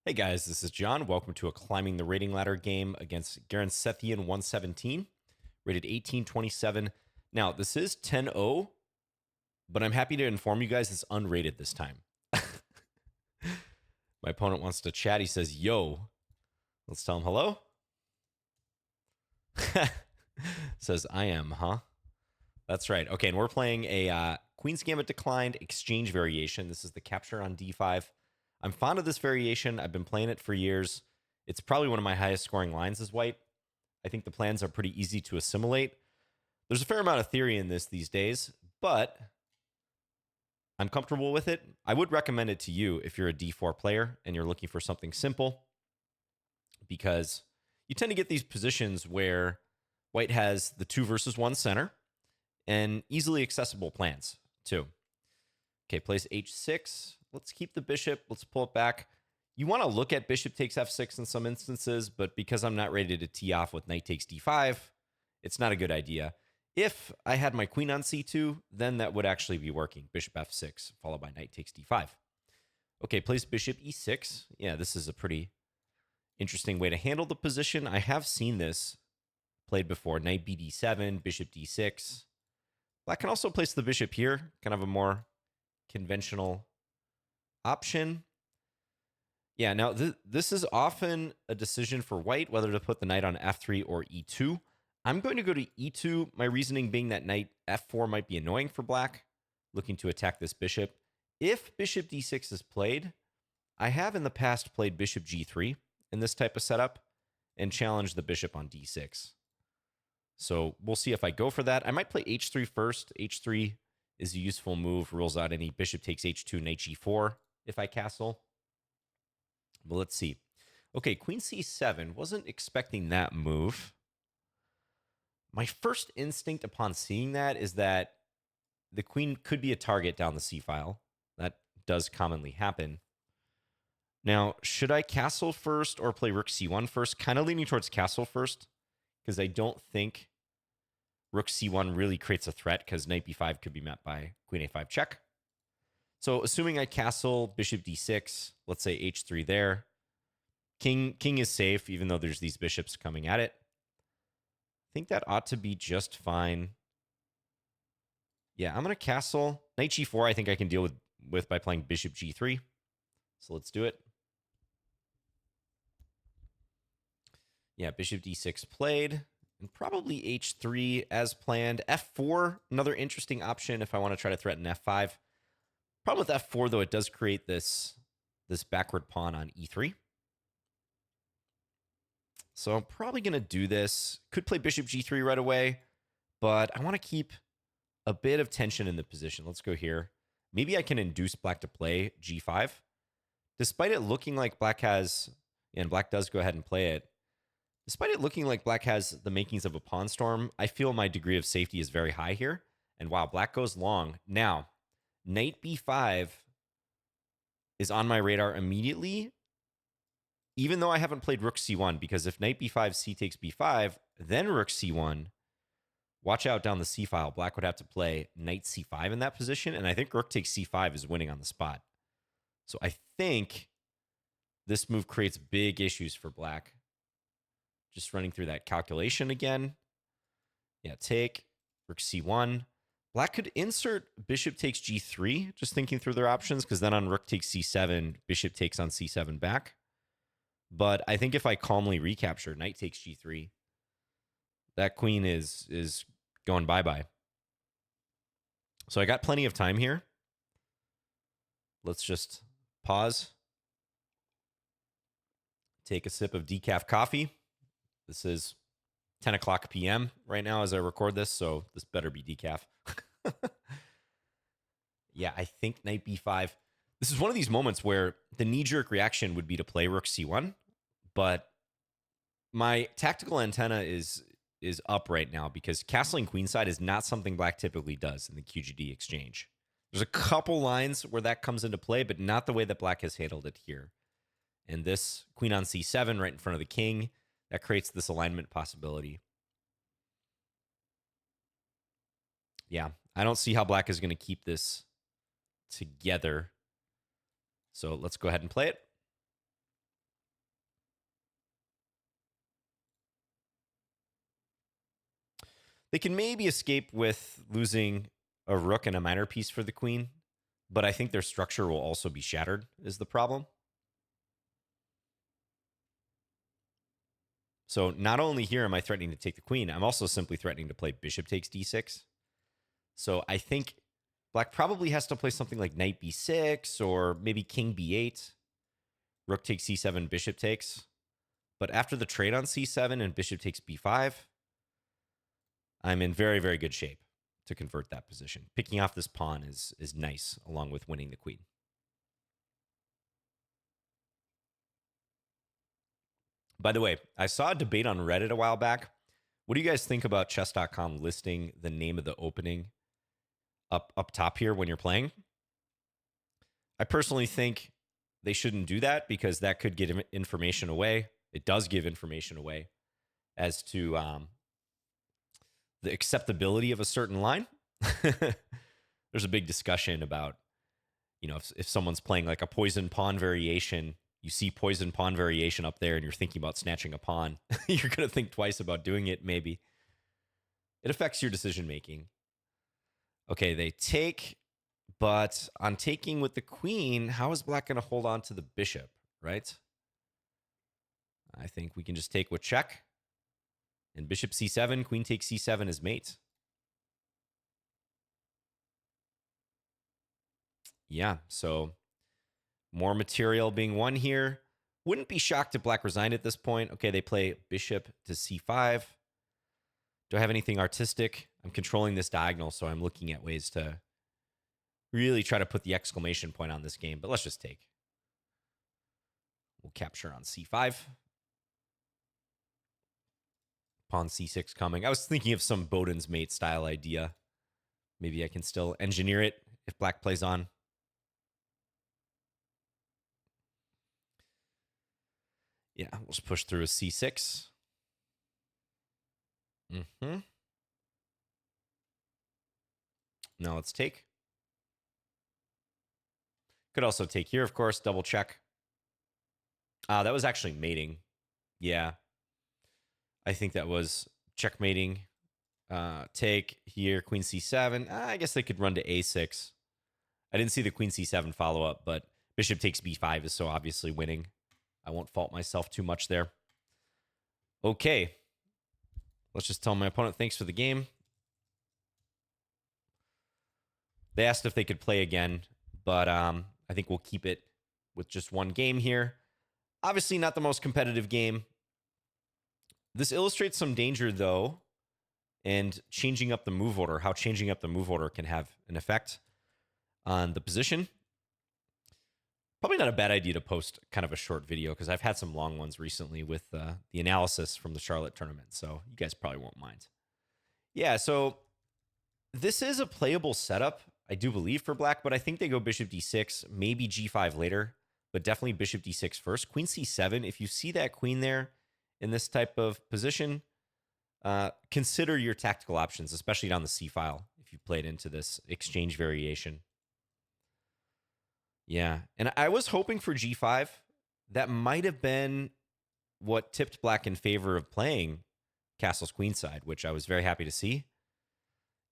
Hey guys, this is John. Welcome to a climbing the rating ladder game against Gambit 117, rated 1827. Now, this is 10-0, but I'm happy to inform you guys it's unrated this time. My opponent wants to chat. He says, yo. Let's tell him hello. Says, I am, huh? That's right. Okay, and we're playing a Queen's Gambit declined exchange variation. This is the capture on d5. I'm fond of this variation. I've been playing it for years. It's probably one of my highest scoring lines as white. I think the plans are pretty easy to assimilate. There's a fair amount of theory in this these days, but I'm comfortable with it. I would recommend it to you if you're a d4 player and you're looking for something simple, because you tend to get these positions where white has the 2 versus 1 center and easily accessible plans too. Okay, plays h6. Let's keep the bishop. Let's pull it back. You want to look at bishop takes f6 in some instances, but because I'm not ready to tee off with knight takes d5, it's not a good idea. If I had my queen on c2, then that would actually be working. Bishop f6, followed by knight takes d5. Okay, plays bishop e6. Yeah, this is a pretty interesting way to handle the position. I have seen this played before. Knight bd7, bishop d6. Black can also place the bishop here, kind of a more conventional option. Yeah, now this is often a decision for white, whether to put the knight on f3 or e2. I'm going to go to e2, my reasoning being that knight f4 might be annoying for black, looking to attack this bishop. If bishop d6 is played, I have in the past played bishop g3 in this type of setup and challenged the bishop on d6. So we'll see if I go for that. I might play h3 first. h3 is a useful move, rules out any bishop takes h2, knight g4 if I castle. Well, let's see. Okay, queen c7. Wasn't expecting that move. My first instinct upon seeing that is that the queen could be a target down the c-file. That does commonly happen. Now, should I castle first or play rook c1 first? Kind of leaning towards castle first, because I don't think rook c1 really creates a threat, because knight b5 could be met by queen a5 check. So assuming I castle, bishop d6, let's say h3 there. King is safe, even though there's these bishops coming at it. I think that ought to be just fine. Yeah, I'm going to castle. Knight g4 I think I can deal with by playing bishop g3. So let's do it. Yeah, bishop d6 played. And probably h3 as planned. f4, another interesting option if I want to try to threaten f5. Problem with f4, though, it does create this backward pawn on e3. So I'm probably going to do this. Could play bishop g3 right away, but I want to keep a bit of tension in the position. Let's go here. Maybe I can induce black to play g5. Despite it looking like black has, and black does go ahead and play it, despite it looking like black has the makings of a pawn storm, I feel my degree of safety is very high here. And wow, black goes long. Now, knight b5 is on my radar immediately, even though I haven't played rook c1, because if knight b5, c takes b5, then rook c1, watch out down the c-file. Black would have to play knight c5 in that position, and I think rook takes c5 is winning on the spot. So I think this move creates big issues for black. Just running through that calculation again. Yeah, take, rook c1. Black could insert bishop takes g3, just thinking through their options, because then on rook takes c7, bishop takes on c7 back. But I think if I calmly recapture knight takes g3, that queen is going bye-bye. So I got plenty of time here. Let's just pause. Take a sip of decaf coffee. This is 10 o'clock p.m. right now as I record this, so this better be decaf. Yeah, I think knight b5. This is one of these moments where the knee-jerk reaction would be to play rook c1, but my tactical antenna is up right now because castling queenside is not something black typically does in the QGD exchange. There's a couple lines where that comes into play, but not the way that black has handled it here. And this queen on c7 right in front of the king, that creates this alignment possibility. Yeah, I don't see how black is going to keep this together. So let's go ahead and play it. They can maybe escape with losing a rook and a minor piece for the queen, but I think their structure will also be shattered, is the problem. So not only here am I threatening to take the queen, I'm also simply threatening to play bishop takes d6. So I think black probably has to play something like knight b6 or maybe king b8, rook takes c7, bishop takes. But after the trade on c7 and bishop takes b5, I'm in very, very good shape to convert that position. Picking off this pawn is nice, along with winning the queen. By the way, I saw a debate on Reddit a while back. What do you guys think about chess.com listing the name of the opening up top here when you're playing? I personally think they shouldn't do that because that could give information away. It does give information away as to the acceptability of a certain line. There's a big discussion about, you know, if someone's playing like a poison pawn variation, you see poison pawn variation up there and you're thinking about snatching a pawn, you're going to think twice about doing it, maybe. It affects your decision making. Okay, they take, but on taking with the queen, how is black going to hold on to the bishop, right? I think we can just take with check. And bishop c7, queen takes c7 is mate. Yeah, so more material being won here. Wouldn't be shocked if black resigned at this point. Okay, they play bishop to c5. Do I have anything artistic? I'm controlling this diagonal, so I'm looking at ways to really try to put the exclamation point on this game, but let's just take. We'll capture on c5. Pawn c6 coming. I was thinking of some Bowden's mate style idea. Maybe I can still engineer it if black plays on. Yeah, we'll just push through a c6. Now let's take. Could also take here, of course, double check. That was actually mating. Yeah. I think that was checkmating. Take here, queen c7. I guess they could run to a6. I didn't see the queen c7 follow-up, but bishop takes b5 is so obviously winning. I won't fault myself too much there. Okay. Let's just tell my opponent thanks for the game. They asked if they could play again, but I think we'll keep it with just one game here. Obviously not the most competitive game. This illustrates some danger, though, and changing up the move order, how changing up the move order can have an effect on the position. Probably not a bad idea to post kind of a short video because I've had some long ones recently with the analysis from the Charlotte tournament, so you guys probably won't mind. Yeah, so this is a playable setup, I do believe, for black, but I think they go bishop d6, maybe g5 later, but definitely bishop d6 first. Queen c7, if you see that queen there in this type of position, consider your tactical options, especially down the c file, if you played into this exchange variation. Yeah, and I was hoping for g5. That might have been what tipped black in favor of playing castles queenside, which I was very happy to see.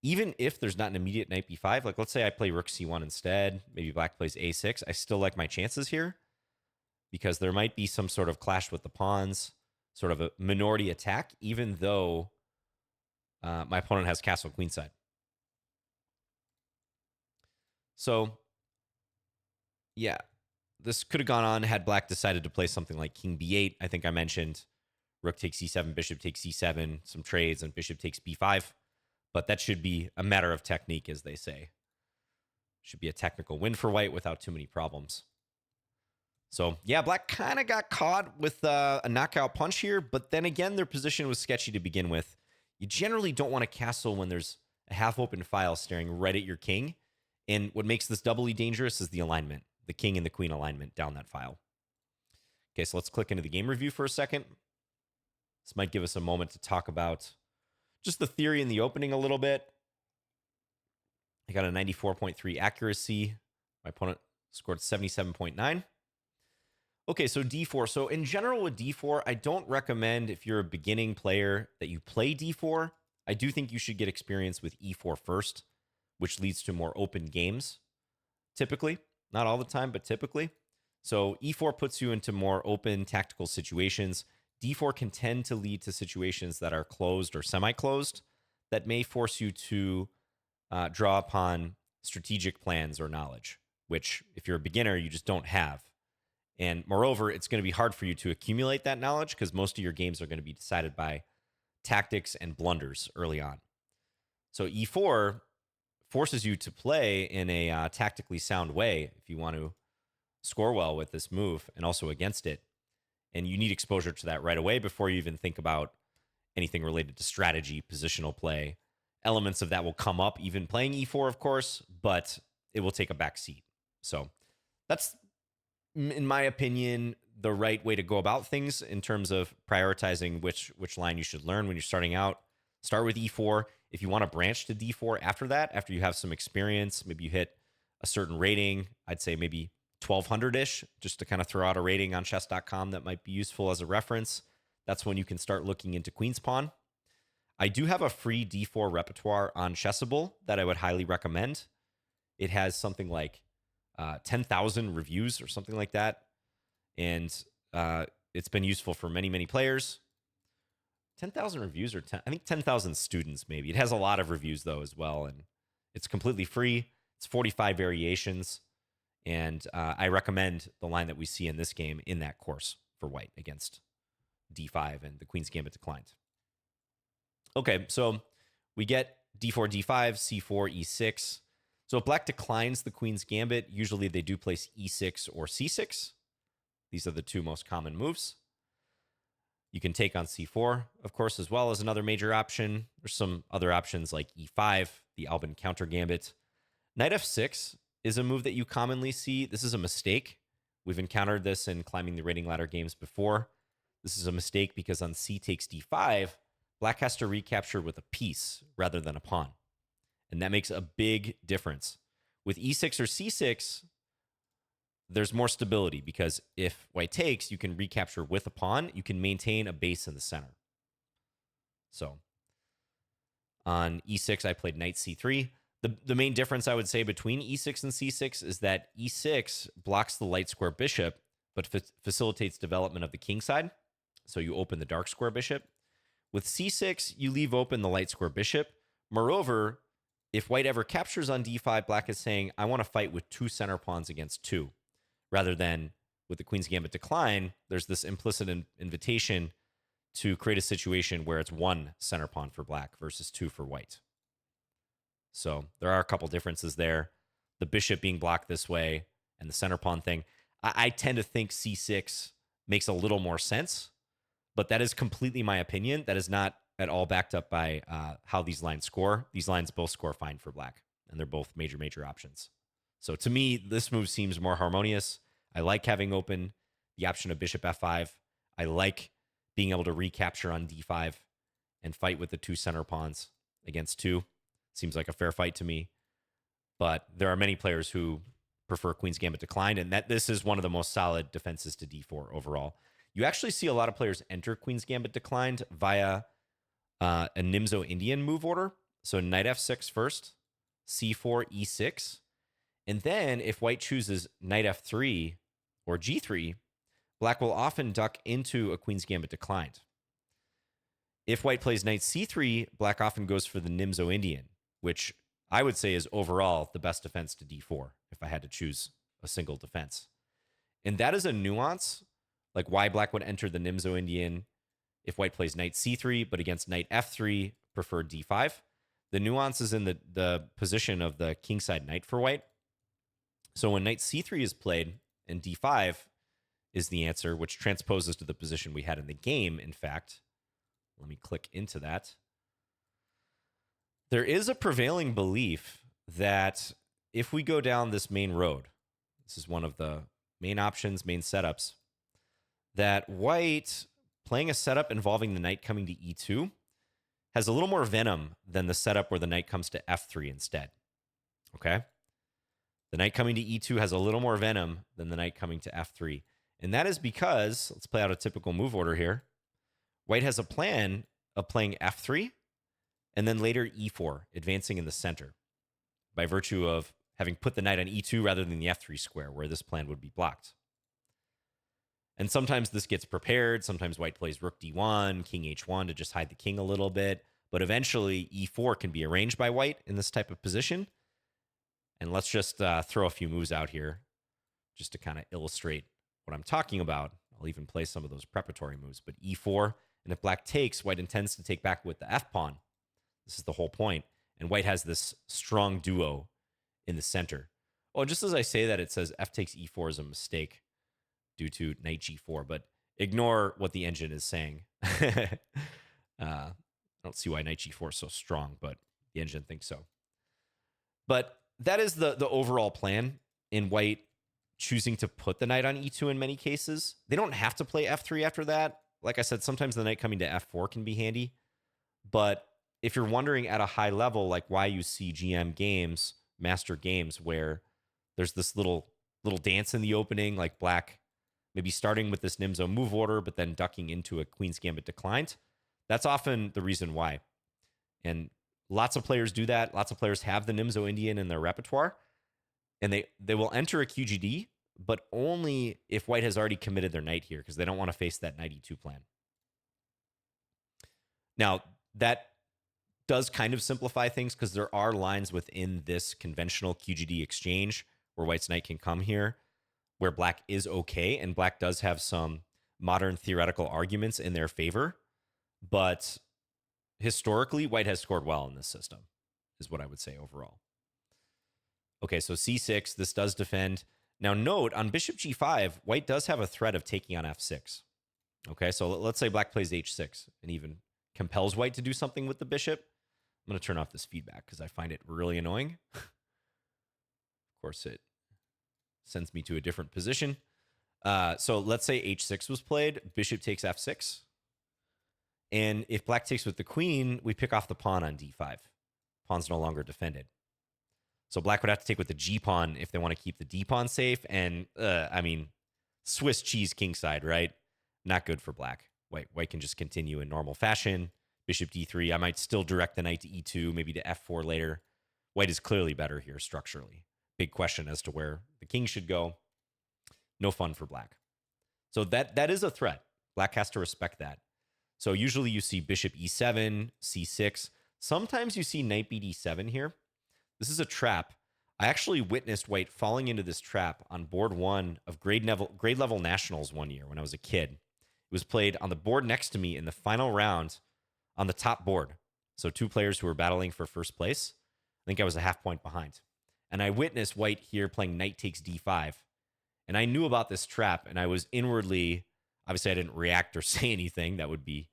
Even if there's not an immediate knight b5, like let's say I play rook c1 instead, maybe black plays a6, I still like my chances here because there might be some sort of clash with the pawns, sort of a minority attack, even though my opponent has castle queenside. So yeah, this could have gone on had black decided to play something like king b8. I think I mentioned rook takes c7, bishop takes c7, some trades, and bishop takes b5. But that should be a matter of technique, as they say. Should be a technical win for white without too many problems. So, yeah, black kind of got caught with a knockout punch here. But then again, their position was sketchy to begin with. You generally don't want to castle when there's a half-open file staring right at your king. And what makes this doubly dangerous is the alignment. The king and the queen alignment down that file. Okay, so let's click into the game review for a second. This might give us a moment to talk about just the theory in the opening a little bit. I got a 94.3 accuracy. My opponent scored 77.9. Okay, so d4. So in general with d4, I don't recommend if you're a beginning player that you play d4. I do think you should get experience with e4 first, which leads to more open games, typically. Not all the time, but typically. So e4 puts you into more open tactical situations. d4 can tend to lead to situations that are closed or semi-closed that may force you to draw upon strategic plans or knowledge, which if you're a beginner, you just don't have. And moreover, it's going to be hard for you to accumulate that knowledge because most of your games are going to be decided by tactics and blunders early on. So e4 forces you to play in a tactically sound way if you want to score well with this move and also against it. And you need exposure to that right away before you even think about anything related to strategy, positional play. Elements of that will come up even playing e4, of course, but it will take a back seat. So that's, in my opinion, the right way to go about things in terms of prioritizing which line you should learn when you're starting out. Start with e4. If you want to branch to d4 after that, after you have some experience, maybe you hit a certain rating, I'd say maybe 1200-ish, just to kind of throw out a rating on chess.com that might be useful as a reference. That's when you can start looking into queen's pawn. I do have a free d4 repertoire on Chessable that I would highly recommend. It has something like 10,000 reviews or something like that. And it's been useful for many, many players. 10,000 reviews or I think 10,000 students maybe. It has a lot of reviews though as well. And it's completely free. It's 45 variations. And I recommend the line that we see in this game in that course for white against d5 and the Queen's Gambit declined. Okay, so we get d4, d5, c4, e6. So if black declines the Queen's Gambit, usually they do place e6 or c6. These are the two most common moves. You can take on c4, of course, as well as another major option. There's some other options like e5, the Albin counter gambit. Knight f6 is a move that you commonly see. This is a mistake. We've encountered this in climbing the rating ladder games before. This is a mistake because on c takes d5, black has to recapture with a piece rather than a pawn. And that makes a big difference. With e6 or c6, there's more stability because if white takes, you can recapture with a pawn. You can maintain a base in the center. So on e6, I played knight c3. The main difference I would say between e6 and c6 is that e6 blocks the light square bishop, but facilitates development of the kingside. So you open the dark square bishop. With c6, you leave open the light square bishop. Moreover, if white ever captures on d5, black is saying, I want to fight with two center pawns against two, rather than with the Queen's Gambit decline, there's this implicit invitation to create a situation where it's one center pawn for black versus two for white. So there are a couple differences there. The bishop being blocked this way and the center pawn thing. I tend to think c6 makes a little more sense, but that is completely my opinion. That is not at all backed up by how these lines score. These lines both score fine for black, and they're both major, major options. So to me, this move seems more harmonious. I like having open the option of bishop f5. I like being able to recapture on d5 and fight with the two center pawns against two. Seems like a fair fight to me. But there are many players who prefer Queen's Gambit declined, and that this is one of the most solid defenses to d4 overall. You actually see a lot of players enter Queen's Gambit declined via a Nimzo-Indian move order. So knight f6 first, c4, e6. And then if white chooses knight f3 or g3, black will often duck into a Queen's Gambit declined. If white plays knight c3, black often goes for the Nimzo-Indian, which I would say is overall the best defense to d4 if I had to choose a single defense. And that is a nuance, like why black would enter the Nimzo-Indian if white plays knight c3, but against knight f3, preferred d5. The nuance is in the position of the kingside knight for white. So when knight c3 is played and d5 is the answer, which transposes to the position we had in the game, in fact. Let me click into that. There is a prevailing belief that if we go down this main road, this is one of the main options, main setups, that white playing a setup involving the knight coming to e2 has a little more venom than the setup where the knight comes to f3 instead. Okay? The knight coming to e2 has a little more venom than the knight coming to f3. And that is because, let's play out a typical move order here. White has a plan of playing f3 and then later e4, advancing in the center by virtue of having put the knight on e2 rather than the f3 square, where this plan would be blocked. And sometimes this gets prepared. Sometimes white plays rook d1, king h1 to just hide the king a little bit. But eventually, e4 can be arranged by white in this type of position. And let's just throw a few moves out here just to kind of illustrate what I'm talking about. I'll even play some of those preparatory moves. But e4, and if black takes, white intends to take back with the f-pawn. This is the whole point. And white has this strong duo in the center. Oh, just as I say that, it says f takes e4 is a mistake due to knight g4, but ignore what the engine is saying. I don't see why knight g4 is so strong, but the engine thinks so. But that is the overall plan in white choosing to put the knight on e2 in many cases. They don't have to play f3 after that. Like I said, sometimes the knight coming to f4 can be handy. But if you're wondering at a high level, like why you see GM games, master games, where there's this little dance in the opening, like black maybe starting with this Nimzo move order, but then ducking into a Queen's Gambit declined, that's often the reason why. And lots of players do that. Lots of players have the Nimzo-Indian in their repertoire, and they will enter a QGD, but only if white has already committed their knight here, because they don't want to face that knight e2 plan. Now, that does kind of simplify things, because there are lines within this conventional QGD exchange where white's knight can come here, where black is okay, and black does have some modern theoretical arguments in their favor. But historically, white has scored well in this system, is what I would say overall. Okay, so c6, this does defend. Now note, on bishop g5, white does have a threat of taking on f6. Okay, so let's say black plays h6 and even compels white to do something with the bishop. I'm going to turn off this feedback because I find it really annoying. Of course, it sends me to a different position. So let's say h6 was played, bishop takes f6. And if black takes with the queen, we pick off the pawn on d5. Pawn's no longer defended. So black would have to take with the g-pawn if they want to keep the d-pawn safe. And, I mean, Swiss cheese kingside, right? Not good for black. White can just continue in normal fashion. Bishop d3. I might still direct the knight to e2, maybe to f4 later. White is clearly better here structurally. Big question as to where the king should go. No fun for black. So that is a threat. Black has to respect that. So usually you see bishop e7, c6. Sometimes you see knight bd7 here. This is a trap. I actually witnessed white falling into this trap on board one of grade level nationals one year when I was a kid. It was played on the board next to me in the final round on the top board. So two players who were battling for first place. I think I was a half point behind. And I witnessed white here playing knight takes d5. And I knew about this trap, and I was inwardly, obviously I didn't react or say anything. That would be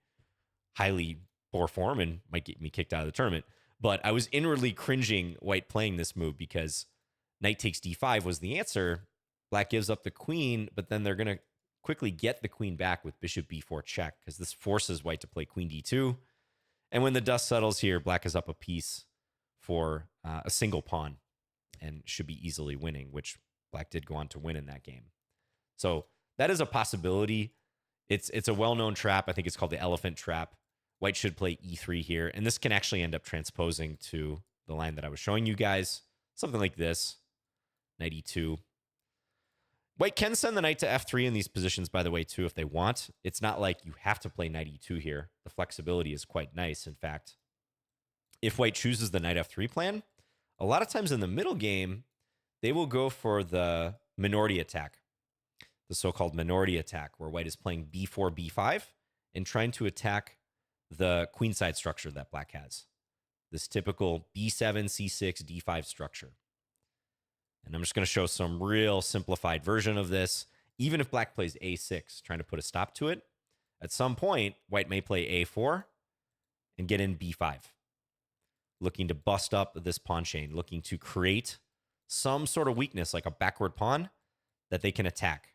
highly poor form and might get me kicked out of the tournament. But I was inwardly cringing white playing this move because knight takes d5 was the answer. Black gives up the queen, but then they're going to quickly get the queen back with bishop b4 check, because this forces white to play queen d2. And when the dust settles here, black is up a piece for a single pawn and should be easily winning, which black did go on to win in that game. So that is a possibility. It's a well-known trap. I think it's called the elephant trap. White should play e3 here, and this can actually end up transposing to the line that I was showing you guys. Something like this, knight e2. White can send the knight to f3 in these positions, by the way, too, if they want. It's not like you have to play knight e2 here. The flexibility is quite nice. In fact, if white chooses the knight f3 plan, a lot of times in the middle game, they will go for the minority attack, the so-called minority attack, where white is playing b4, b5, and trying to attack the queenside structure that black has. This typical b7, c6, d5 structure. And I'm just going to show some real simplified version of this. Even if black plays a6, trying to put a stop to it, at some point, white may play a4 and get in b5, looking to bust up this pawn chain, looking to create some sort of weakness, like a backward pawn, that they can attack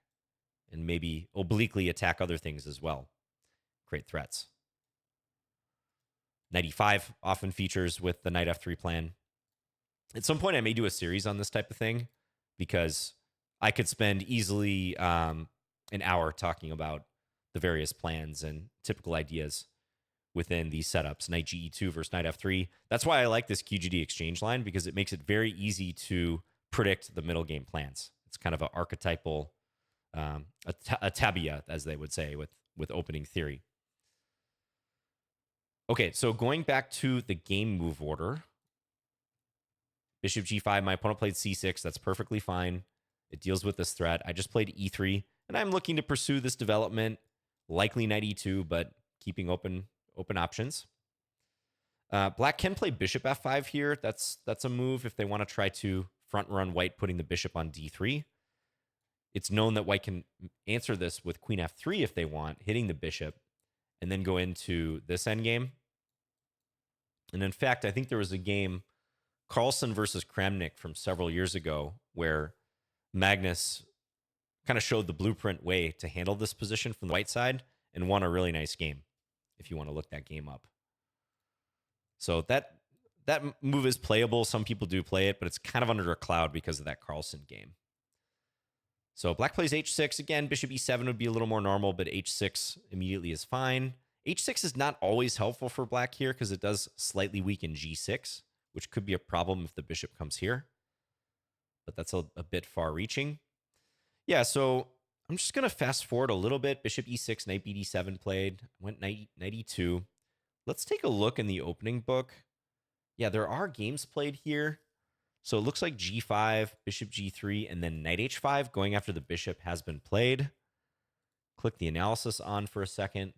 and maybe obliquely attack other things as well. Create threats. Knight e5 often features with the knight f3 plan. At some point, I may do a series on this type of thing, because I could spend easily an hour talking about the various plans and typical ideas. within these setups, knight ge2 versus knight f3. That's why I like this QGD exchange line, because it makes it very easy to predict the middle game plans. It's kind of an archetypal, a tabia, as they would say, with opening theory. Okay, so going back to the game move order, bishop g5, my opponent played c6. That's perfectly fine. It deals with this threat. I just played e3, and I'm looking to pursue this development, likely knight e2, but keeping open options. Black can play bishop f5 here. That's a move if they want to try to front run white, putting the bishop on d3. It's known that white can answer this with queen f3 if they want, hitting the bishop, and then go into this endgame. And in fact, I think there was a game, Carlsen versus Kramnik, from several years ago, where Magnus kind of showed the blueprint way to handle this position from the white side and won a really nice game, if you want to look that game up. So that move is playable. Some people do play it, but it's kind of under a cloud because of that Carlsen game. So black plays h6. Again, bishop e7 would be a little more normal, but h6 immediately is fine. h6 is not always helpful for black here because it does slightly weaken g6, which could be a problem if the bishop comes here. But that's a bit far-reaching. Yeah, so I'm just going to fast forward a little bit. Bishop e6, knight bd7 played. Went knight e2. Let's take a look in the opening book. Yeah, there are games played here. So it looks like g5, bishop g3, and then knight h5 going after the bishop has been played. Click the analysis on for a second.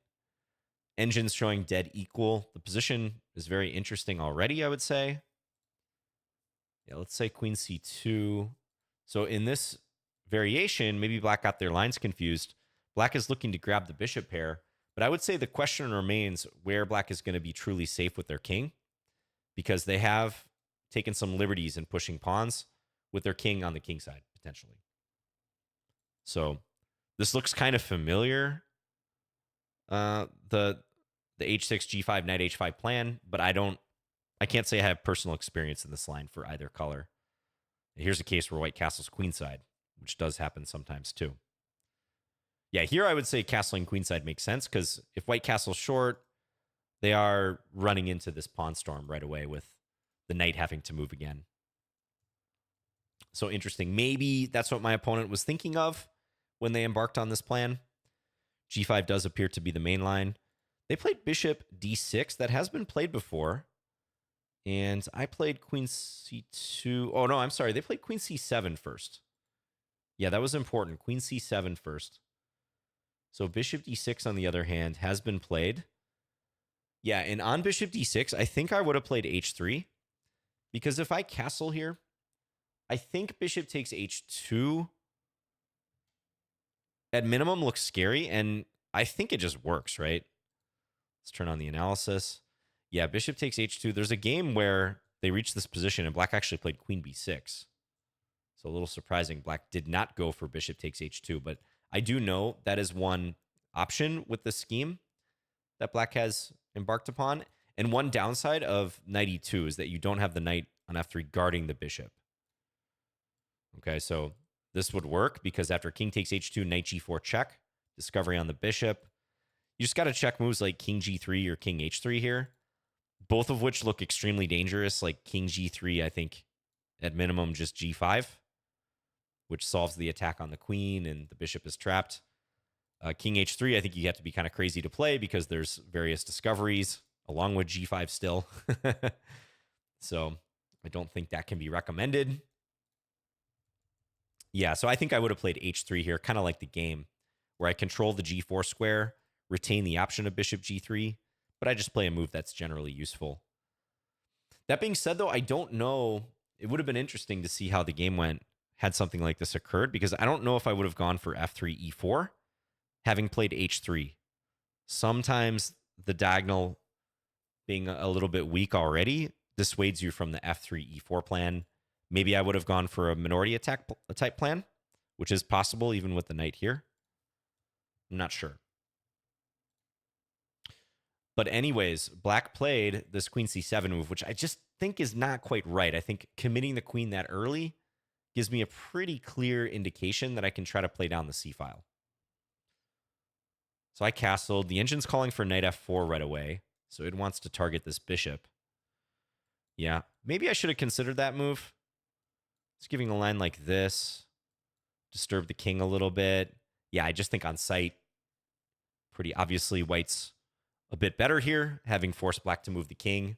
Engine's showing dead equal. The position is very interesting already, I would say. Yeah, let's say queen c2. So in this variation, maybe black got their lines confused. Black is looking to grab the bishop pair, but I would say the question remains where black is going to be truly safe with their king, because they have taken some liberties in pushing pawns with their king on the king side, potentially. So this looks kind of familiar, the h6, g5, knight h5 plan, but I can't say I have personal experience in this line for either color. Here's a case where white castles queenside, which does happen sometimes too. Yeah, here I would say castling queenside makes sense, because if white castles short, they are running into this pawn storm right away with the knight having to move again. So interesting. Maybe that's what my opponent was thinking of when they embarked on this plan. g5 does appear to be the main line. They played bishop d6. That has been played before. And I played queen c2. Oh, no, I'm sorry. They played queen c7 first. Yeah, that was important. Queen c7 first. So bishop d6, on the other hand, has been played. Yeah, and on bishop d6, I think I would have played h3. Because if I castle here, I think bishop takes h2 at minimum looks scary, and I think it just works, right? Let's turn on the analysis. Yeah, bishop takes h2. There's a game where they reached this position, and black actually played queen b6. So a little surprising. Black did not go for bishop takes h2, but I do know that is one option with the scheme that black has embarked upon. And one downside of knight e2 is that you don't have the knight on f3 guarding the bishop. Okay, so this would work because after king takes h2, knight g4 check, discovery on the bishop. You just got to check moves like king g3 or king h3 here, both of which look extremely dangerous. Like king g3, I think at minimum just g5, which solves the attack on the queen and the bishop is trapped. King h3, I think you have to be kind of crazy to play because there's various discoveries along with g5 still. So I don't think that can be recommended. Yeah, so I think I would have played h3 here, kind of like the game, where I control the g4 square, retain the option of bishop g3, but I just play a move that's generally useful. That being said, though, I don't know. It would have been interesting to see how the game went had something like this occurred, because I don't know if I would have gone for f3, e4, having played h3. Sometimes the diagonal being a little bit weak already dissuades you from the f3, e4 plan. Maybe I would have gone for a minority attack type plan, which is possible even with the knight here. I'm not sure. But anyways, black played this queen c7 move, which I just think is not quite right. I think committing the queen that early gives me a pretty clear indication that I can try to play down the c file. So I castled. The engine's calling for knight f4 right away. So it wants to target this bishop. Yeah, maybe I should have considered that move. It's giving a line like this. Disturb the king a little bit. Yeah, I just think on sight, pretty obviously white's a bit better here, having forced black to move the king.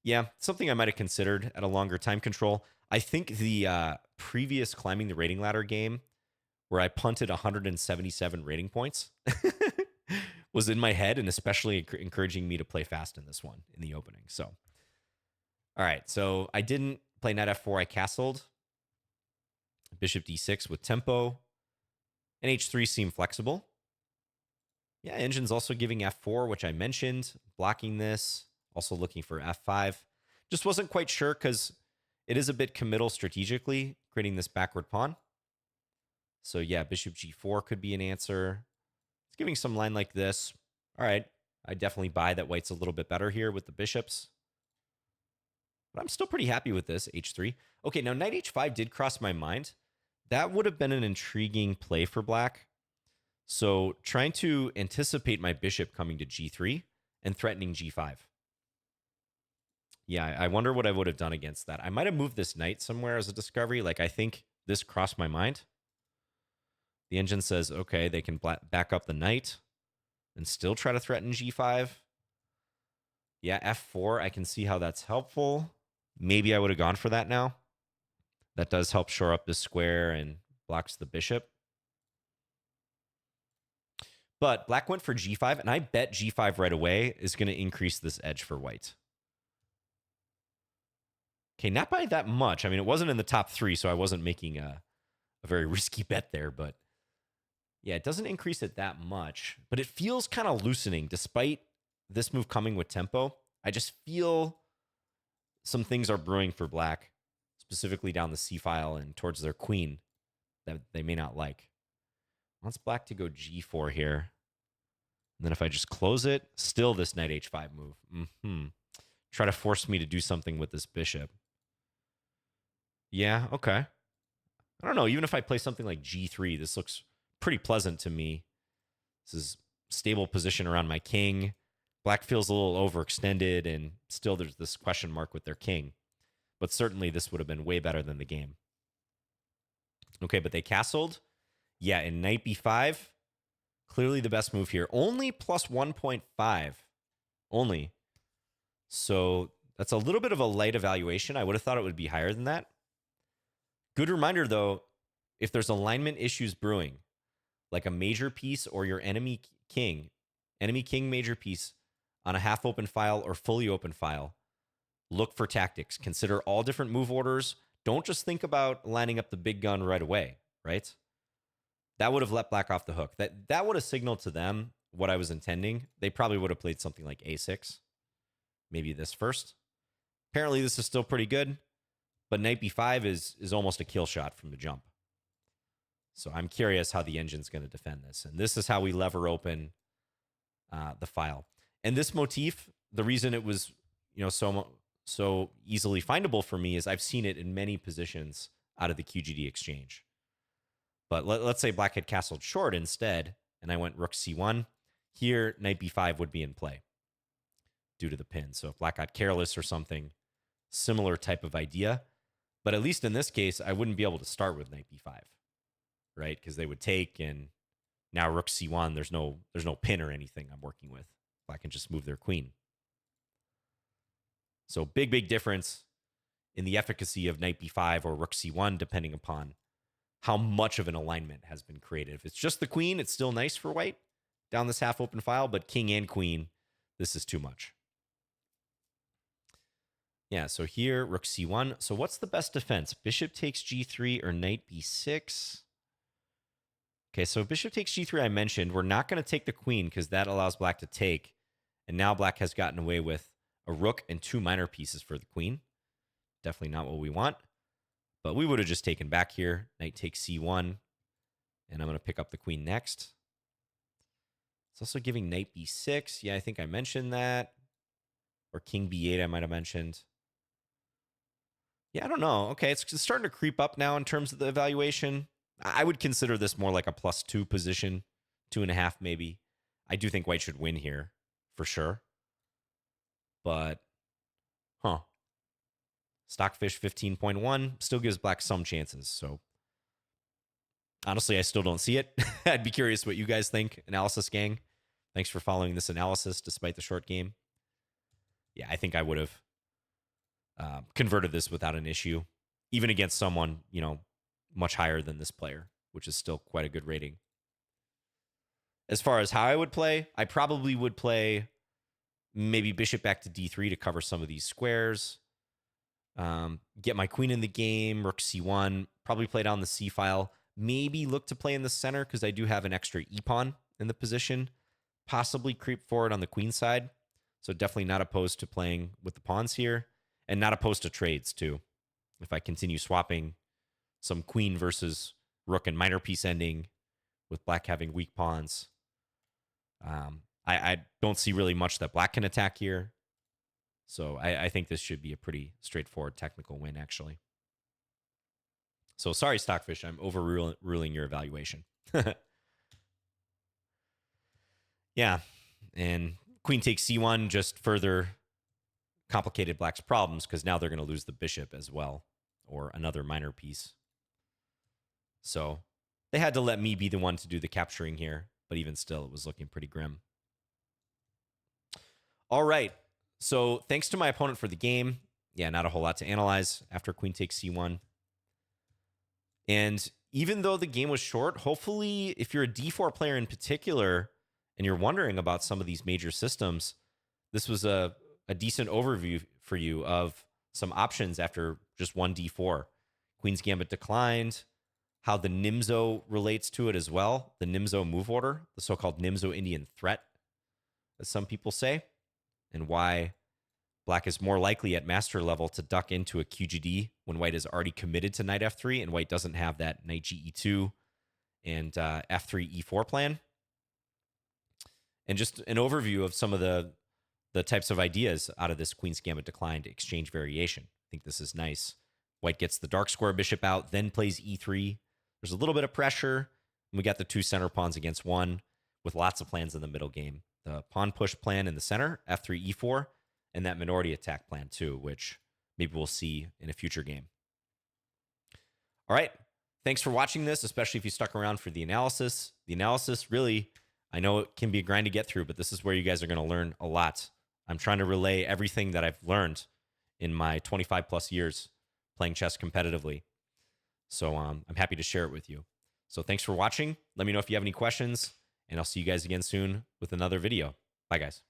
Yeah, something I might have considered at a longer time control. I think the previous climbing the rating ladder game, where I punted 177 rating points, was in my head and especially encouraging me to play fast in this one in the opening. So, all right. So I didn't play knight f4. I castled. Bishop d6 with tempo. And h3 seemed flexible. Yeah, engine's also giving f4, which I mentioned. Blocking this. Also looking for f5. Just wasn't quite sure because it is a bit committal strategically, creating this backward pawn. So yeah, bishop g4 could be an answer. It's giving some line like this. All right, I definitely buy that white's a little bit better here with the bishops. But I'm still pretty happy with this, h3. Okay, now knight h5 did cross my mind. That would have been an intriguing play for black. So trying to anticipate my bishop coming to g3 and threatening g5. Yeah, I wonder what I would have done against that. I might have moved this knight somewhere as a discovery. Like, I think this crossed my mind. The engine says, okay, they can back up the knight and still try to threaten g5. Yeah, f4, I can see how that's helpful. Maybe I would have gone for that now. That does help shore up this square and blocks the bishop. But black went for g5, and I bet g5 right away is going to increase this edge for white. Okay, not by that much. I mean, it wasn't in the top 3, so I wasn't making a very risky bet there. But yeah, it doesn't increase it that much. But it feels kind of loosening despite this move coming with tempo. I just feel some things are brewing for black, specifically down the c-file and towards their queen that they may not like. Wants black to go g4 here. And then if I just close it, still this knight h5 move. Try to force me to do something with this bishop. Yeah, okay. I don't know. Even if I play something like g3, this looks pretty pleasant to me. This is stable position around my king. Black feels a little overextended, and still there's this question mark with their king. But certainly this would have been way better than the game. Okay, but they castled. Yeah, in knight b5, clearly the best move here. Only plus 1.5. Only. So that's a little bit of a light evaluation. I would have thought it would be higher than that. Good reminder, though, if there's alignment issues brewing, like a major piece or your enemy king major piece on a half open file or fully open file, look for tactics. Consider all different move orders. Don't just think about lining up the big gun right away, right? That would have let black off the hook. That would have signaled to them what I was intending. They probably would have played something like a6. Maybe this first. Apparently this is still pretty good, but knight b5 is almost a kill shot from the jump. So I'm curious how the engine's going to defend this. And this is how we lever open the file. And this motif, the reason it was so easily findable for me is I've seen it in many positions out of the QGD exchange. But let's say black had castled short instead, and I went rook c1. Here, knight b5 would be in play due to the pin. So if black got careless or something, similar type of idea. But at least in this case, I wouldn't be able to start with knight b5, right? Because they would take, and now rook c1, there's no pin or anything I'm working with. Black can just move their queen. So big difference in the efficacy of knight b5 or rook c1, depending upon how much of an alignment has been created. If it's just the queen, it's still nice for white down this half open file, but king and queen, this is too much. Yeah, so here, rook c1. So what's the best defense? Bishop takes g3 or knight b6? Okay, so bishop takes g3 I mentioned. We're not going to take the queen because that allows black to take. And now black has gotten away with a rook and 2 minor pieces for the queen. Definitely not what we want. But we would have just taken back here. Knight takes c1. And I'm going to pick up the queen next. It's also giving knight b6. Yeah, I think I mentioned that. Or king b8 I might have mentioned. Yeah, I don't know. Okay, it's starting to creep up now in terms of the evaluation. I would consider this more like a +2 position. 2.5 maybe. I do think white should win here. for sure. But, Stockfish 15.1 still gives black some chances. So, honestly, I still don't see it. I'd be curious what you guys think, Analysis Gang. Thanks for following this analysis despite the short game. Yeah, I think I would have converted this without an issue, even against someone, much higher than this player, which is still quite a good rating. As far as how I would play, I probably would play maybe bishop back to d3 to cover some of these squares. Get my queen in the game, rook c1, probably play down the c file. Maybe look to play in the center because I do have an extra e-pawn in the position. Possibly creep forward on the queen side. So definitely not opposed to playing with the pawns here. And not opposed to trades too. If I continue swapping some queen versus rook and minor piece ending with black having weak pawns. I don't see really much that black can attack here. So I think this should be a pretty straightforward technical win, actually. So sorry, Stockfish, I'm overruling your evaluation. Yeah, and queen takes c1 just further complicated black's problems because now they're going to lose the bishop as well, or another minor piece. So they had to let me be the one to do the capturing here, but even still, it was looking pretty grim. All right, so thanks to my opponent for the game. Yeah, not a whole lot to analyze after queen takes c1. And even though the game was short, hopefully if you're a d4 player in particular and you're wondering about some of these major systems, this was a decent overview for you of some options after just one d4. Queen's Gambit declined, how the Nimzo relates to it as well, the Nimzo move order, the so-called Nimzo-Indian threat, as some people say, and why black is more likely at master level to duck into a QGD when white is already committed to knight f3 and white doesn't have that knight ge2 and f3 e4 plan. And just an overview of some of the types of ideas out of this Queen's Gambit declined exchange variation. I think this is nice. White gets the dark square bishop out, then plays e3. There's a little bit of pressure. And we got the two center pawns against one with lots of plans in the middle game. The pawn push plan in the center, f3, e4, and that minority attack plan too, which maybe we'll see in a future game. All right. Thanks for watching this, especially if you stuck around for the analysis. The analysis really, I know it can be a grind to get through, but this is where you guys are going to learn a lot. I'm trying to relay everything that I've learned in my 25 plus years playing chess competitively. So I'm happy to share it with you. So thanks for watching. Let me know if you have any questions, and I'll see you guys again soon with another video. Bye, guys.